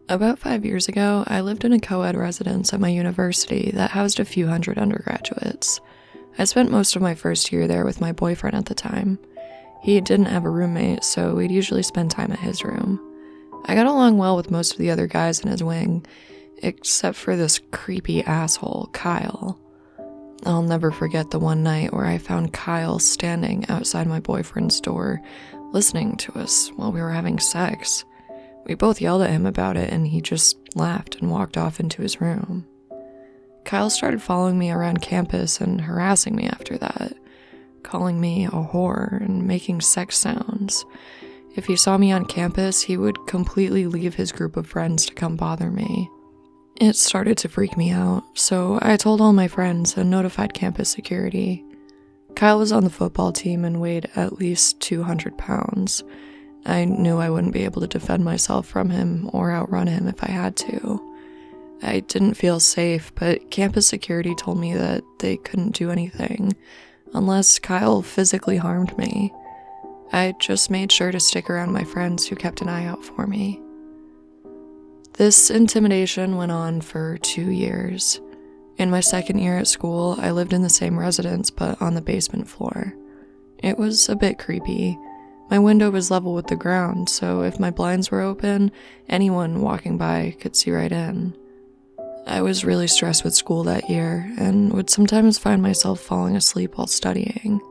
About 5 years ago, I lived in a co-ed residence at my university that housed a few hundred undergraduates. I spent most of my first year there with my boyfriend at the time. He didn't have a roommate, so we'd usually spend time at his room. I got along well with most of the other guys in his wing, except for this creepy asshole, Kyle. I'll never forget the one night where I found Kyle standing outside my boyfriend's door, listening to us while we were having sex. We both yelled at him about it, and he just laughed and walked off into his room. Kyle started following me around campus and harassing me after that, calling me a whore and making sex sounds. If he saw me on campus, he would completely leave his group of friends to come bother me. It started to freak me out, so I told all my friends and notified campus security. Kyle was on the football team and weighed at least 200 pounds. I knew I wouldn't be able to defend myself from him or outrun him if I had to. I didn't feel safe, but campus security told me that they couldn't do anything unless Kyle physically harmed me. I just made sure to stick around my friends who kept an eye out for me. This intimidation went on for 2 years. In my second year at school, I lived in the same residence but on the basement floor. It was a bit creepy. My window was level with the ground, so if my blinds were open, anyone walking by could see right in. I was really stressed with school that year, and would sometimes find myself falling asleep while studying.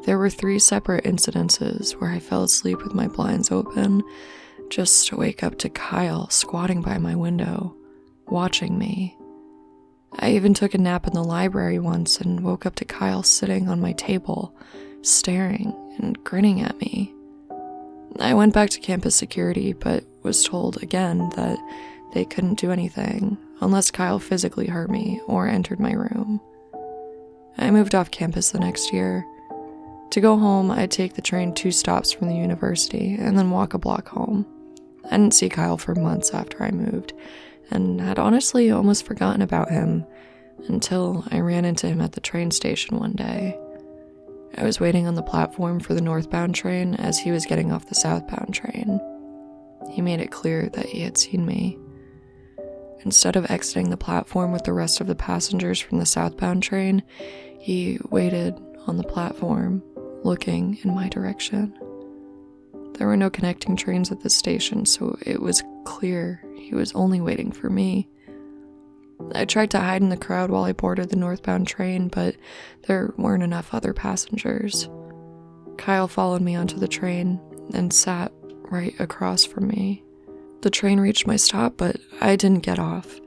There were 3 separate incidences where I fell asleep with my blinds open, just to wake up to Kyle squatting by my window, watching me. I even took a nap in the library once and woke up to Kyle sitting on my table, staring and grinning at me. I went back to campus security, but was told again that they couldn't do anything unless Kyle physically hurt me or entered my room. I moved off campus the next year. To go home, I'd take the train 2 stops from the university and then walk a block home. I didn't see Kyle for months after I moved, and had honestly almost forgotten about him until I ran into him at the train station one day. I was waiting on the platform for the northbound train as he was getting off the southbound train. He made it clear that he had seen me. Instead of exiting the platform with the rest of the passengers from the southbound train, he waited on the platform, looking in my direction. There were no connecting trains at the station, so it was clear he was only waiting for me. I tried to hide in the crowd while I boarded the northbound train, but there weren't enough other passengers. Kyle followed me onto the train and sat right across from me. The train reached my stop, but I didn't get off.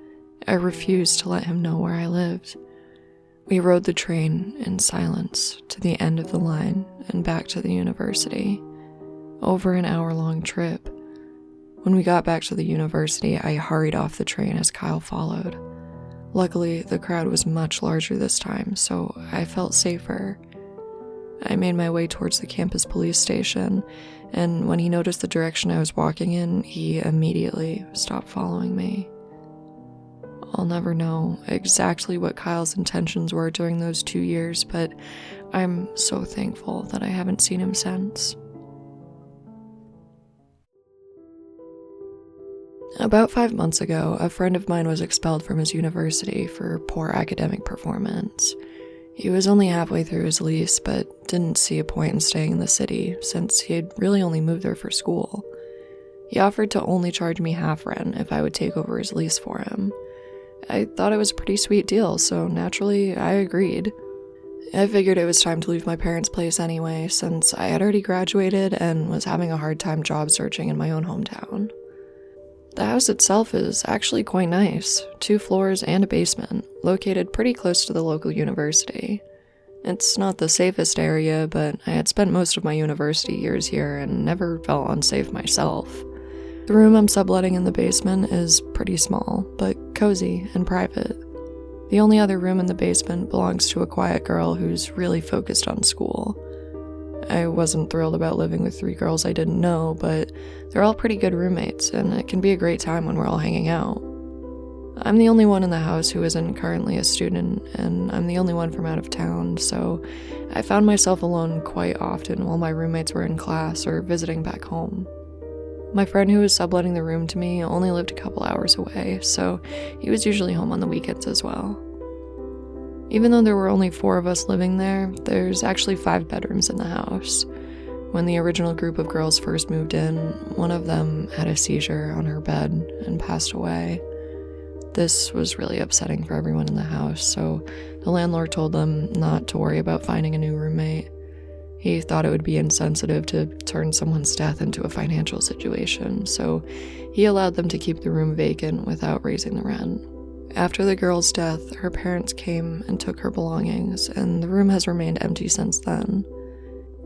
I refused to let him know where I lived. We rode the train in silence to the end of the line and back to the university. Over an hour-long trip. When we got back to the university, I hurried off the train as Kyle followed. Luckily, the crowd was much larger this time, so I felt safer. I made my way towards the campus police station, and when he noticed the direction I was walking in, he immediately stopped following me. I'll never know exactly what Kyle's intentions were during those 2 years, but I'm so thankful that I haven't seen him since. About 5 months ago, a friend of mine was expelled from his university for poor academic performance. He was only halfway through his lease, but didn't see a point in staying in the city since he had really only moved there for school. He offered to only charge me half rent if I would take over his lease for him. I thought it was a pretty sweet deal, so naturally, I agreed. I figured it was time to leave my parents' place anyway, since I had already graduated and was having a hard time job searching in my own hometown. The house itself is actually quite nice, 2 floors and a basement, located pretty close to the local university. It's not the safest area, but I had spent most of my university years here and never felt unsafe myself. The room I'm subletting in the basement is pretty small, but cozy and private. The only other room in the basement belongs to a quiet girl who's really focused on school. I wasn't thrilled about living with 3 girls I didn't know, but they're all pretty good roommates, and it can be a great time when we're all hanging out. I'm the only one in the house who isn't currently a student, and I'm the only one from out of town, so I found myself alone quite often while my roommates were in class or visiting back home. My friend who was subletting the room to me only lived a couple hours away, so he was usually home on the weekends as well. Even though there were only 4 of us living there, there's actually 5 bedrooms in the house. When the original group of girls first moved in, one of them had a seizure on her bed and passed away. This was really upsetting for everyone in the house, so the landlord told them not to worry about finding a new roommate. He thought it would be insensitive to turn someone's death into a financial situation, so he allowed them to keep the room vacant without raising the rent. After the girl's death, her parents came and took her belongings, and the room has remained empty since then.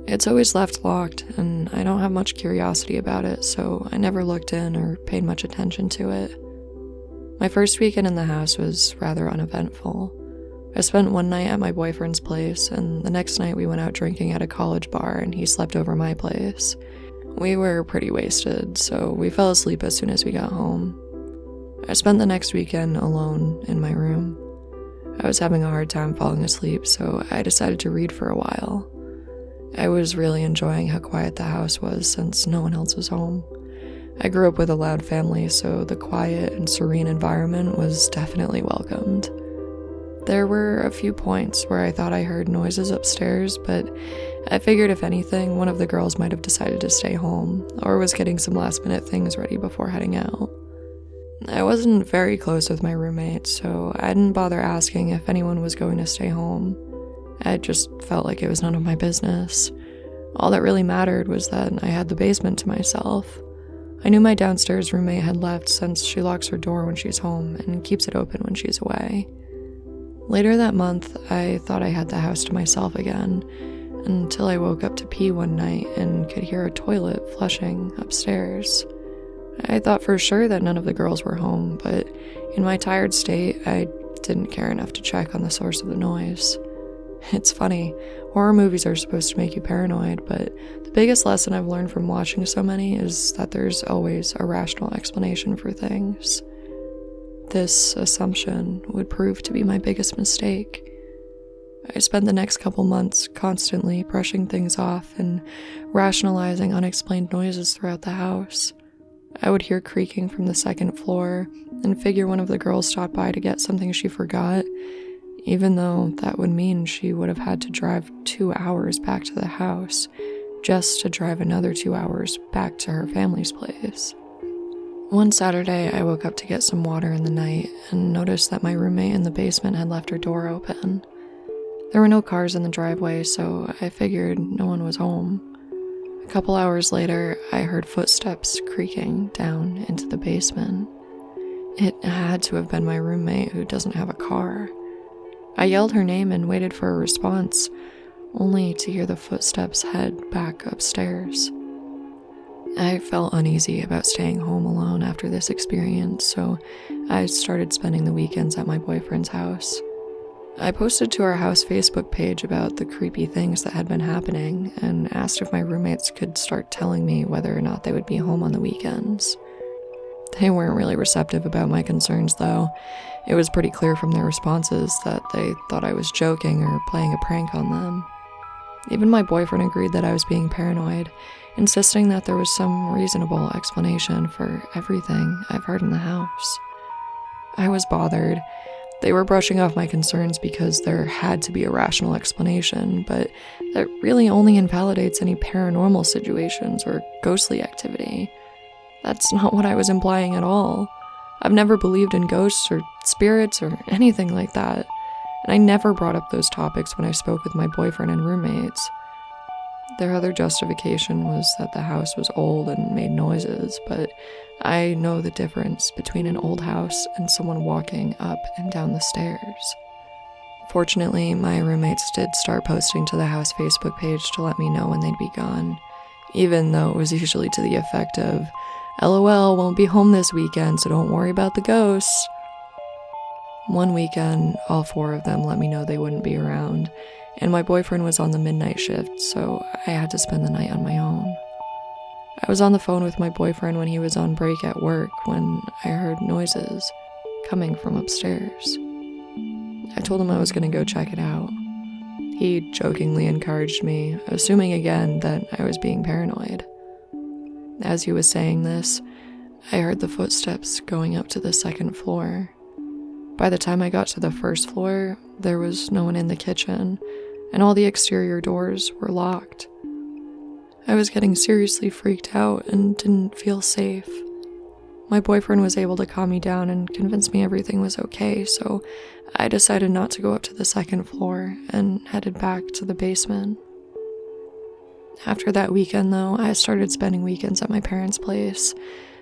It's always left locked, and I don't have much curiosity about it, so I never looked in or paid much attention to it. My first weekend in the house was rather uneventful. I spent one night at my boyfriend's place, and the next night we went out drinking at a college bar and he slept over my place. We were pretty wasted, so we fell asleep as soon as we got home. I spent the next weekend alone in my room. I was having a hard time falling asleep, so I decided to read for a while. I was really enjoying how quiet the house was since no one else was home. I grew up with a loud family, so the quiet and serene environment was definitely welcomed. There were a few points where I thought I heard noises upstairs, but I figured if anything, one of the girls might have decided to stay home, or was getting some last-minute things ready before heading out. I wasn't very close with my roommate, so I didn't bother asking if anyone was going to stay home. I just felt like it was none of my business. All that really mattered was that I had the basement to myself. I knew my downstairs roommate had left since she locks her door when she's home and keeps it open when she's away. Later that month, I thought I had the house to myself again, until I woke up to pee one night and could hear a toilet flushing upstairs. I thought for sure that none of the girls were home, but in my tired state, I didn't care enough to check on the source of the noise. It's funny, horror movies are supposed to make you paranoid, but the biggest lesson I've learned from watching so many is that there's always a rational explanation for things. This assumption would prove to be my biggest mistake. I spent the next couple months constantly brushing things off and rationalizing unexplained noises throughout the house. I would hear creaking from the second floor and figure one of the girls stopped by to get something she forgot, even though that would mean she would have had to drive 2 hours back to the house just to drive another 2 hours back to her family's place. One Saturday, I woke up to get some water in the night and noticed that my roommate in the basement had left her door open. There were no cars in the driveway, so I figured no one was home. A couple hours later, I heard footsteps creaking down into the basement. It had to have been my roommate who doesn't have a car. I yelled her name and waited for a response, only to hear the footsteps head back upstairs. I felt uneasy about staying home alone after this experience, so I started spending the weekends at my boyfriend's house. I posted to our house Facebook page about the creepy things that had been happening and asked if my roommates could start telling me whether or not they would be home on the weekends. They weren't really receptive about my concerns, though. It was pretty clear from their responses that they thought I was joking or playing a prank on them. Even my boyfriend agreed that I was being paranoid, insisting that there was some reasonable explanation for everything I've heard in the house. I was bothered. They were brushing off my concerns because there had to be a rational explanation, but that really only invalidates any paranormal situations or ghostly activity. That's not what I was implying at all. I've never believed in ghosts or spirits or anything like that, and I never brought up those topics when I spoke with my boyfriend and roommates. Their other justification was that the house was old and made noises, but I know the difference between an old house and someone walking up and down the stairs. Fortunately, my roommates did start posting to the house Facebook page to let me know when they'd be gone, even though it was usually to the effect of, "LOL, won't be home this weekend, so don't worry about the ghosts." One weekend, all 4 of them let me know they wouldn't be around, and my boyfriend was on the midnight shift, so I had to spend the night on my own. I was on the phone with my boyfriend when he was on break at work when I heard noises coming from upstairs. I told him I was going to go check it out. He jokingly encouraged me, assuming again that I was being paranoid. As he was saying this, I heard the footsteps going up to the second floor. By the time I got to the first floor, there was no one in the kitchen, and all the exterior doors were locked. I was getting seriously freaked out and didn't feel safe. My boyfriend was able to calm me down and convince me everything was okay, so I decided not to go up to the second floor and headed back to the basement. After that weekend, though, I started spending weekends at my parents' place.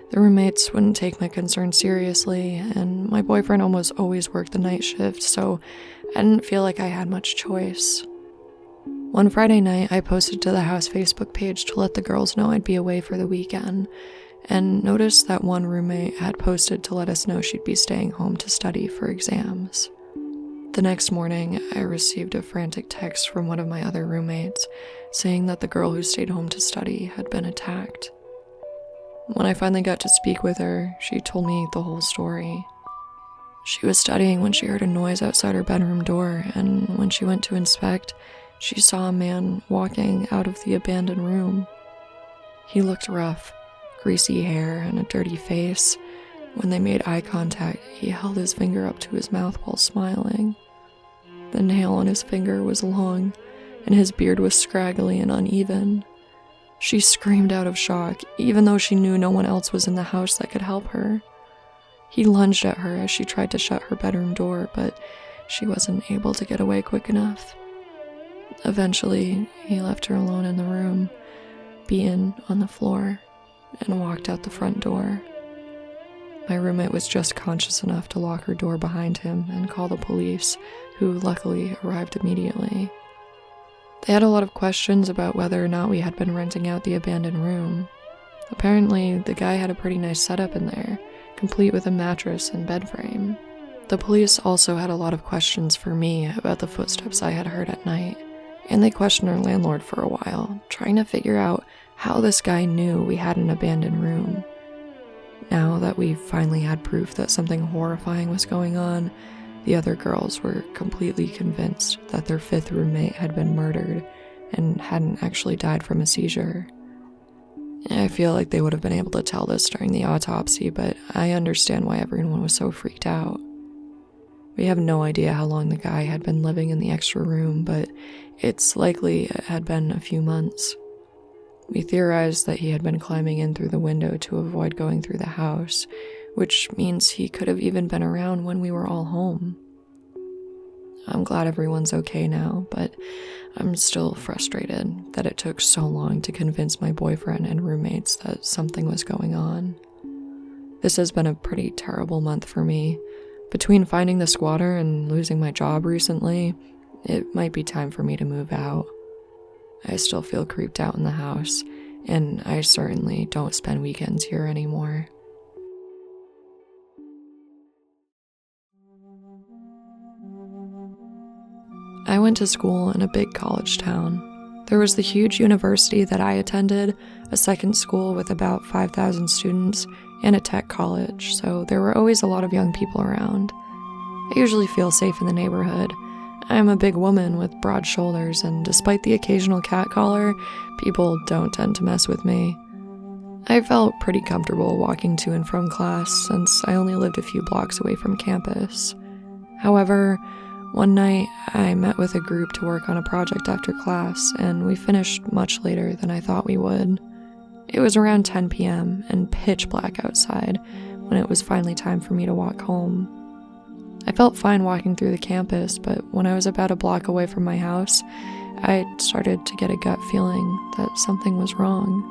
The roommates wouldn't take my concerns seriously, and my boyfriend almost always worked the night shift, so I didn't feel like I had much choice. One Friday night, I posted to the house Facebook page to let the girls know I'd be away for the weekend, and noticed that one roommate had posted to let us know she'd be staying home to study for exams. The next morning, I received a frantic text from one of my other roommates saying that the girl who stayed home to study had been attacked. When I finally got to speak with her, she told me the whole story. She was studying when she heard a noise outside her bedroom door, and when she went to inspect, she saw a man walking out of the abandoned room. He looked rough, greasy hair and a dirty face. When they made eye contact, he held his finger up to his mouth while smiling. The nail on his finger was long, and his beard was scraggly and uneven. She screamed out of shock, even though she knew no one else was in the house that could help her. He lunged at her as she tried to shut her bedroom door, but she wasn't able to get away quick enough. Eventually, he left her alone in the room, beaten on the floor, and walked out the front door. My roommate was just conscious enough to lock her door behind him and call the police, who luckily arrived immediately. They had a lot of questions about whether or not we had been renting out the abandoned room. Apparently, the guy had a pretty nice setup in there, complete with a mattress and bed frame. The police also had a lot of questions for me about the footsteps I had heard at night, and they questioned our landlord for a while, trying to figure out how this guy knew we had an abandoned room. Now that we finally had proof that something horrifying was going on, the other girls were completely convinced that their fifth roommate had been murdered and hadn't actually died from a seizure. I feel like they would have been able to tell this during the autopsy, but I understand why everyone was so freaked out. We have no idea how long the guy had been living in the extra room, but it's likely it had been a few months. We theorized that he had been climbing in through the window to avoid going through the house, which means he could have even been around when we were all home. I'm glad everyone's okay now, but I'm still frustrated that it took so long to convince my boyfriend and roommates that something was going on. This has been a pretty terrible month for me. Between finding the squatter and losing my job recently, it might be time for me to move out. I still feel creeped out in the house, and I certainly don't spend weekends here anymore. I went to school in a big college town. There was the huge university that I attended, a second school with about 5,000 students, and a tech college, so there were always a lot of young people around. I usually feel safe in the neighborhood. I'm a big woman with broad shoulders, and despite the occasional catcaller, people don't tend to mess with me. I felt pretty comfortable walking to and from class since I only lived a few blocks away from campus. However, one night I met with a group to work on a project after class, and we finished much later than I thought we would. It was around 10 p.m. and pitch black outside when it was finally time for me to walk home. I felt fine walking through the campus, but when I was about a block away from my house, I started to get a gut feeling that something was wrong.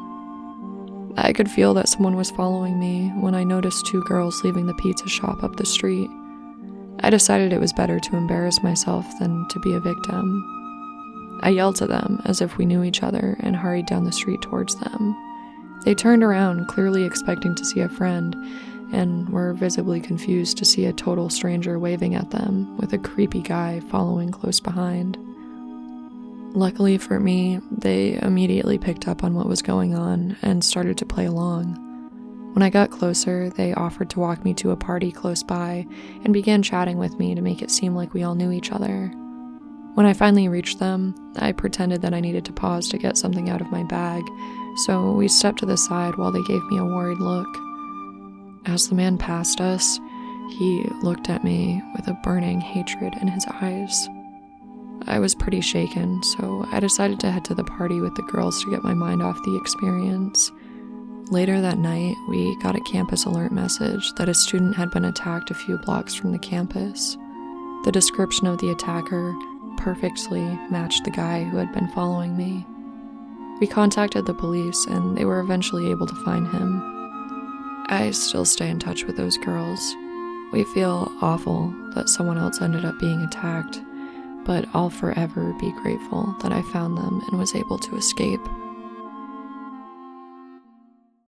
I could feel that someone was following me when I noticed two girls leaving the pizza shop up the street. I decided it was better to embarrass myself than to be a victim. I yelled to them as if we knew each other and hurried down the street towards them. They turned around, clearly expecting to see a friend, and were visibly confused to see a total stranger waving at them, with a creepy guy following close behind. Luckily for me, they immediately picked up on what was going on and started to play along. When I got closer, they offered to walk me to a party close by and began chatting with me to make it seem like we all knew each other. When I finally reached them, I pretended that I needed to pause to get something out of my bag, so we stepped to the side while they gave me a worried look. As the man passed us, he looked at me with a burning hatred in his eyes. I was pretty shaken, so I decided to head to the party with the girls to get my mind off the experience. Later that night, we got a campus alert message that a student had been attacked a few blocks from the campus. The description of the attacker perfectly matched the guy who had been following me. We contacted the police, and they were eventually able to find him. I still stay in touch with those girls. We feel awful that someone else ended up being attacked, but I'll forever be grateful that I found them and was able to escape.